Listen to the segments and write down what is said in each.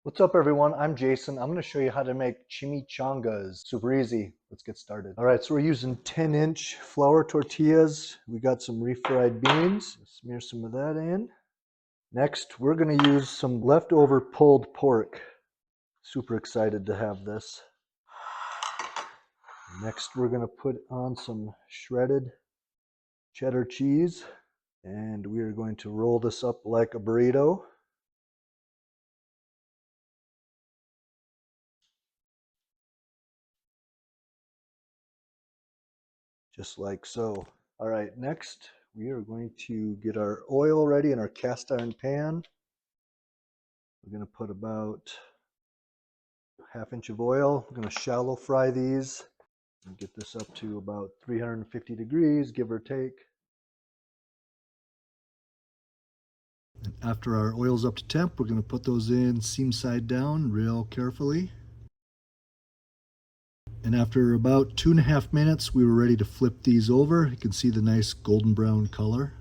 What's up everyone, I'm Jason. I'm going to show you how to make chimichangas. Super easy. Let's get started. All right, so we're using 10-inch flour tortillas. We got some refried beans. Smear some of that in. Next, we're going to use some leftover pulled pork. Super excited to have this. Next, we're going to put on some shredded cheddar cheese. And we are going to roll this up like a burrito. Just like so. All right, next we are going to get our oil ready in our cast iron pan. We're going to put about a ½ inch of oil. We're going to shallow fry these and get this up to about 350 degrees, give or take. And after our oil's up to temp, we're going to put those in seam side down real carefully. And after about 2.5 minutes, we were ready to flip these over. You can see the nice golden brown color.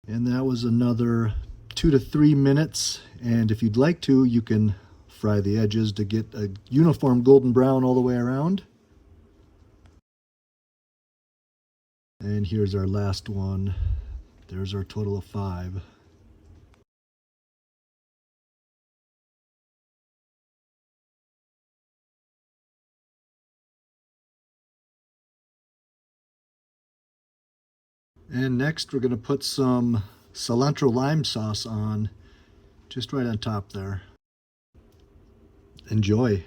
And that was another 2 to 3 minutes. And if you'd like to, you can fry the edges to get a uniform golden brown all the way around. And here's our last one. There's our total of 5. And next we're going to put some cilantro lime sauce on, just right on top there. Enjoy.